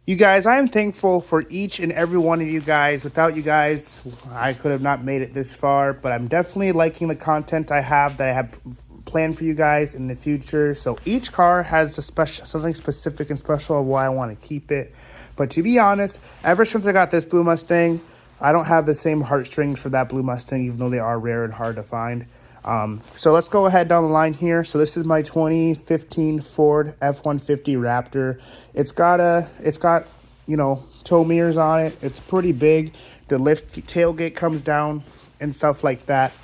You guys, I am thankful for each and every one of you guys. Without you guys, I could have not made it this far, but I'm definitely liking the content that I have planned for you guys in the future. So each car has a special, something specific and special of why I want to keep it. But to be honest, ever since I got this Blue Mustang, I don't have the same heartstrings for that Blue Mustang, even though they are rare and hard to find. So let's go ahead down the line here. So this is my 2015 Ford F-150 Raptor. It's got tow mirrors on it. It's pretty big. The lift tailgate comes down and stuff like that.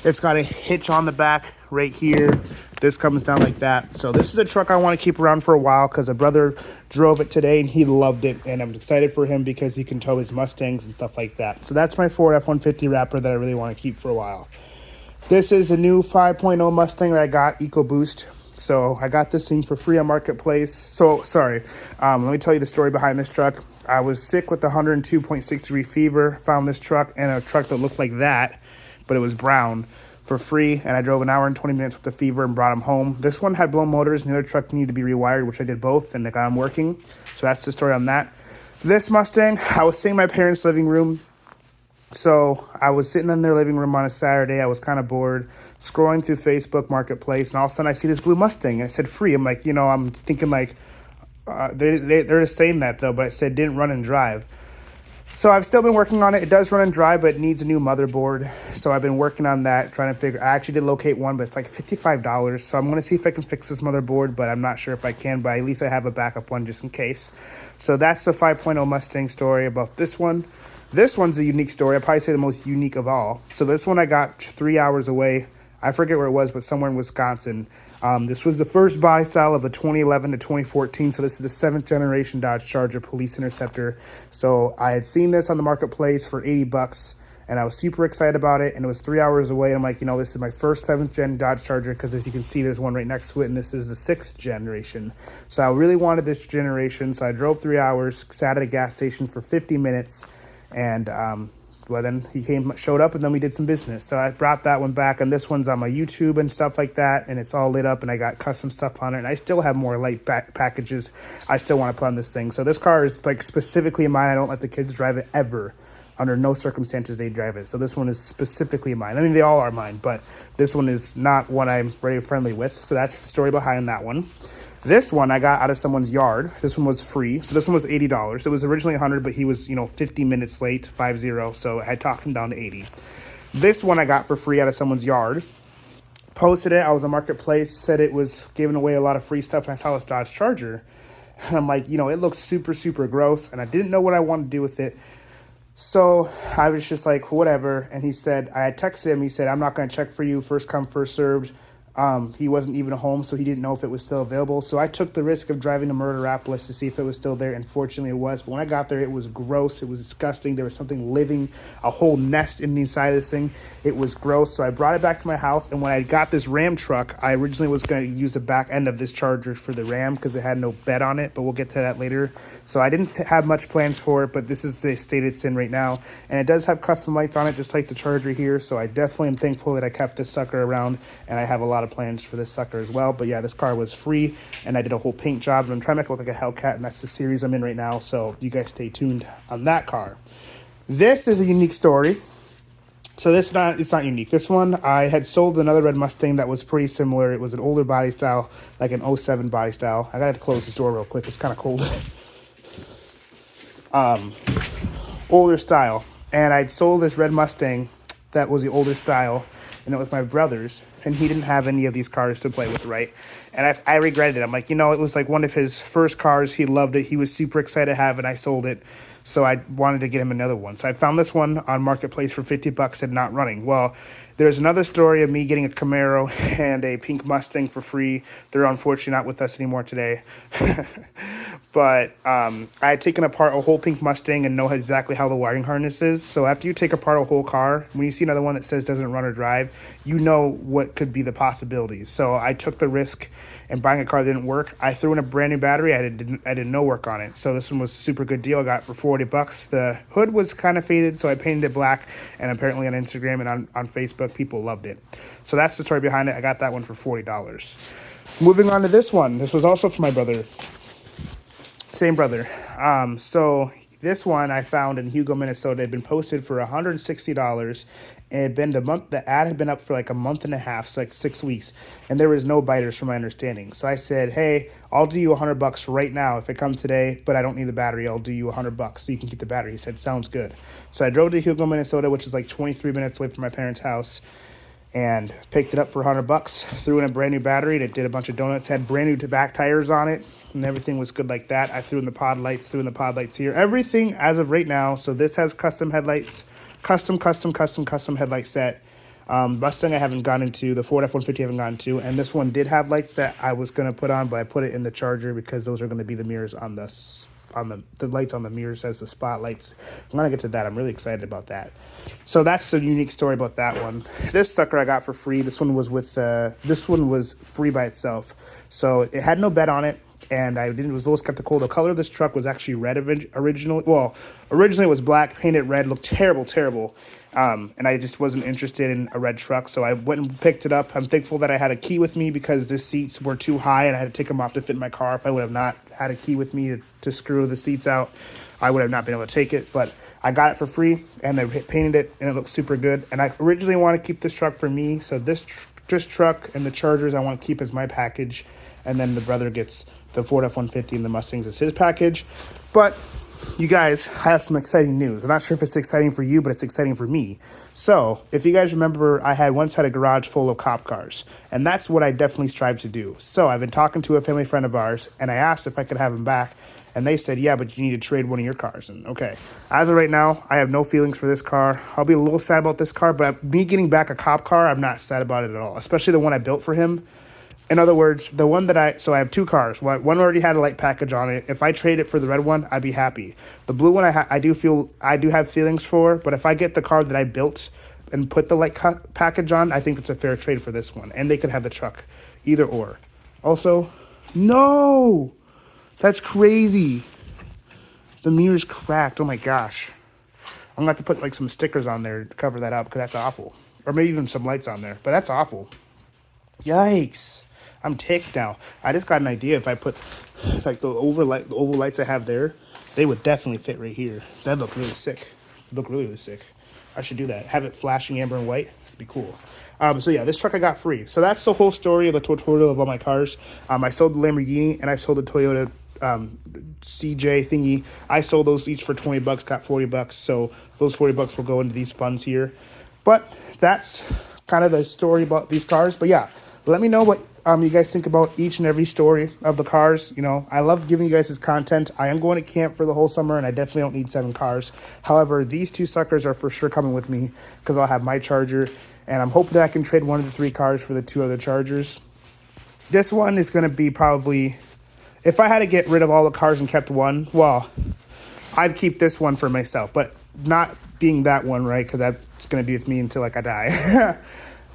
It's got a hitch on the back right here. This comes down like that. So this is a truck I want to keep around for a while because a brother drove it today and he loved it. And I'm excited for him because he can tow his Mustangs and stuff like that. So that's my Ford F-150 Raptor that I really want to keep for a while. This is a new 5.0 Mustang that I got, EcoBoost. So I got this thing for free on Marketplace. So, sorry, let me tell you the story behind this truck. I was sick with the 102.6 degree fever, found this truck and a truck that looked like that, but it was brown, for free, and I drove an hour and 20 minutes with the fever and brought them home. This one had blown motors, and the other truck needed to be rewired, which I did both, and I got them working. So that's the story on that. This Mustang, I was sitting in my parents' living room. So I was sitting in their living room on a Saturday. I was kind of bored, scrolling through Facebook Marketplace, and all of a sudden I see this blue Mustang, and it said free. I'm like, I'm thinking like, they're just saying that though, but it said didn't run and drive. So I've still been working on it. It does run and drive, but it needs a new motherboard. So I've been working on that, trying to figure. I actually did locate one, but it's like $55. So I'm going to see if I can fix this motherboard, but I'm not sure if I can. But at least I have a backup one just in case. So that's the 5.0 Mustang story about this one. This one's a unique story. I'd probably say the most unique of all. So this one I got 3 hours away. I forget where it was, but somewhere in Wisconsin. This was the first body style of the 2011 to 2014. So this is the 7th generation Dodge Charger Police Interceptor. So I had seen this on the Marketplace for $80, and I was super excited about it. And it was 3 hours away. And I'm like, this is my first 7th gen Dodge Charger because as you can see, there's one right next to it, and this is the 6th generation. So I really wanted this generation. So I drove 3 hours, sat at a gas station for 50 minutes. And then he showed up, and then we did some business. So I brought that one back, and this one's on my YouTube and stuff like that, and it's all lit up, and I got custom stuff on it, and I still have more light packages I still want to put on this thing. So this car is like specifically mine. I don't let the kids drive it ever. Under no circumstances they drive it. So this one is specifically mine. I mean, they all are mine, but this one is not one I'm very friendly with. So that's the story behind that one. This one I got out of someone's yard. This one was free. So this one was $80. It was originally $100, but he was, 50 minutes late, 50. So I talked him down to $80. This one I got for free out of someone's yard. Posted it. I was on Marketplace, said it was giving away a lot of free stuff, and I saw this Dodge Charger. And I'm like, it looks super, super gross, and I didn't know what I wanted to do with it. So I was just like, whatever. And he said, I had texted him. He said, I'm not going to check for you. First come, first served. He wasn't even home, so he didn't know if it was still available. So I took the risk of driving to Murderapolis to see if it was still there. Unfortunately, it was. But when I got there, it was gross. It was disgusting. There was something living, a whole nest in the inside of this thing. It was gross. So I brought it back to my house. And when I got this Ram truck, I originally was going to use the back end of this Charger for the Ram because it had no bed on it. But we'll get to that later. So I didn't have much plans for it, but this is the state it's in right now. And it does have custom lights on it, just like the Charger here. So I definitely am thankful that I kept this sucker around, and I have a lot of plans for this sucker as well. But yeah, this car was free, and I did a whole paint job, and I'm trying to make it look like a Hellcat, and that's the series I'm in right now. So you guys stay tuned on that car. This is a unique story. So it's not unique. This one, I had sold another red Mustang that was pretty similar. It was an older body style, like an '07 body style. I gotta close this door real quick. It's kind of cold. Older style. And I'd sold this red Mustang that was the older style, and it was my brother's, and he didn't have any of these cars to play with, right? And I regretted it. I'm like, it was like one of his first cars. He loved it. He was super excited to have it. I sold it. So I wanted to get him another one. So I found this one on Marketplace for $50 and not running. Well, there's another story of me getting a Camaro and a pink Mustang for free. They're unfortunately not with us anymore today. But I had taken apart a whole pink Mustang and know exactly how the wiring harness is. So after you take apart a whole car, when you see another one that says doesn't run or drive, you know what could be the possibilities. So I took the risk and buying a car that didn't work. I threw in a brand new battery. I did no work on it. So this one was a super good deal. I got it for $40. The hood was kind of faded, so I painted it black. And apparently on Instagram and on Facebook, people loved it. So that's the story behind it. I got that one for $40. Moving on to this one. This was also for my brother. Same brother. So this one I found in Hugo, Minnesota. It had been posted for $160, and it had been the ad had been up for like a month and a half, so like 6 weeks, and there was no biters from my understanding. So I said, hey, I'll do you $100 right now if it comes today, but I don't need the battery. I'll do you $100 so you can keep the battery. He said, sounds good. So I drove to Hugo, Minnesota, which is like 23 minutes away from my parents' house, and picked it up for $100, threw in a brand new battery, and it did a bunch of donuts, had brand new back tires on it, and everything was good like that. I threw in the pod lights, here, everything as of right now. So this has custom headlights, custom headlight set. Mustang I haven't gone into, the Ford F-150 I haven't gone to, and this one did have lights that I was going to put on, but I put it in the Charger because those are going to be the mirrors on the lights on the mirrors as the spotlights. I'm going to get to that. I'm really excited about that. So that's the unique story about that one. This sucker I got for free. This one was free by itself. So it had no bed on it, and was a little skeptical. The color of this truck was actually red originally. Well, originally it was black, painted red, looked terrible. And I just wasn't interested in a red truck, so I went and picked it up. I'm thankful that I had a key with me because the seats were too high and I had to take them off to fit in my car. If I would have not had a key with me to screw the seats out, I would have not been able to take it. But I got it for free, and I painted it, and it looks super good. And I originally want to keep this truck for me, so this truck and the Chargers I want to keep as my package, and then the brother gets the Ford F-150 and the Mustangs as his package. But you guys, I have some exciting news. I'm not sure if it's exciting for you, but it's exciting for me. So, if you guys remember, I once had a garage full of cop cars, and that's what I definitely strive to do. So, I've been talking to a family friend of ours, and I asked if I could have him back, and they said, yeah, but you need to trade one of your cars. And okay, as of right now, I have no feelings for this car. I'll be a little sad about this car, but me getting back a cop car, I'm not sad about it at all, especially the one I built for him. In other words, the one that I have two cars. One already had a light package on it. If I trade it for the red one, I'd be happy. The blue one I do have feelings for, but if I get the car that I built and put the light package on, I think it's a fair trade for this one. And they could have the truck, either or. Also, no, that's crazy. The mirror's cracked. Oh my gosh. I'm gonna have to put like some stickers on there to cover that up because that's awful. Or maybe even some lights on there, but that's awful. Yikes. I'm ticked now. I just got an idea. If I put like the oval lights I have there, they would definitely fit right here. That'd look really sick. Really sick. I should do that. Have it flashing amber and white. It'd be cool. So yeah, this truck I got free. So that's the whole story of the tutorial of all my cars. I sold the Lamborghini and I sold the Toyota CJ thingy. I sold those each for $20, got $40. So those $40 will go into these funds here. But that's kind of the story about these cars. But yeah, let me know what you guys think about each and every story of the cars. You know, I love giving you guys this content. I am going to camp for the whole summer, and I definitely don't need 7 cars. However, these 2 suckers are for sure coming with me because I'll have my Charger, and I'm hoping that I can trade one of the 3 cars for the 2 other Chargers. This one is going to be probably, if I had to get rid of all the cars and kept one, well, I'd keep this one for myself, but not being that one, right? Because that's going to be with me until like I die.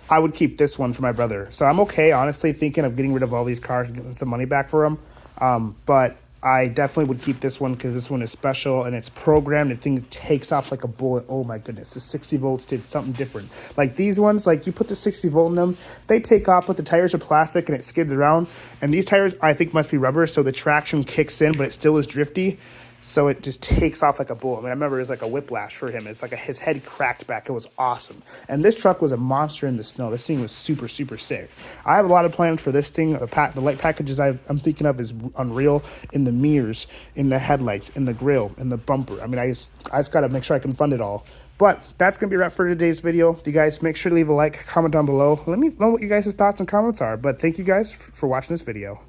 I would keep this one for my brother. So I'm okay, honestly, thinking of getting rid of all these cars and getting some money back for them. But I definitely would keep this one because this one is special and it's programmed and things takes off like a bullet. Oh my goodness, the 60 volts did something different. Like these ones, like you put the 60 volt in them, they take off, but the tires are plastic and it skids around. And these tires, I think, must be rubber, so the traction kicks in, but it still is drifty. So it just takes off like a bullet. I mean, I remember it was like a whiplash for him. It's like his head cracked back. It was awesome. And this truck was a monster in the snow. This thing was super, super sick. I have a lot of plans for this thing. The light packages I'm thinking of is unreal. In the mirrors, in the headlights, in the grill, in the bumper. I mean, I just got to make sure I can fund it all. But that's going to be a wrap for today's video. You guys, make sure to leave a like, comment down below. Let me know what you guys' thoughts and comments are. But thank you guys for watching this video.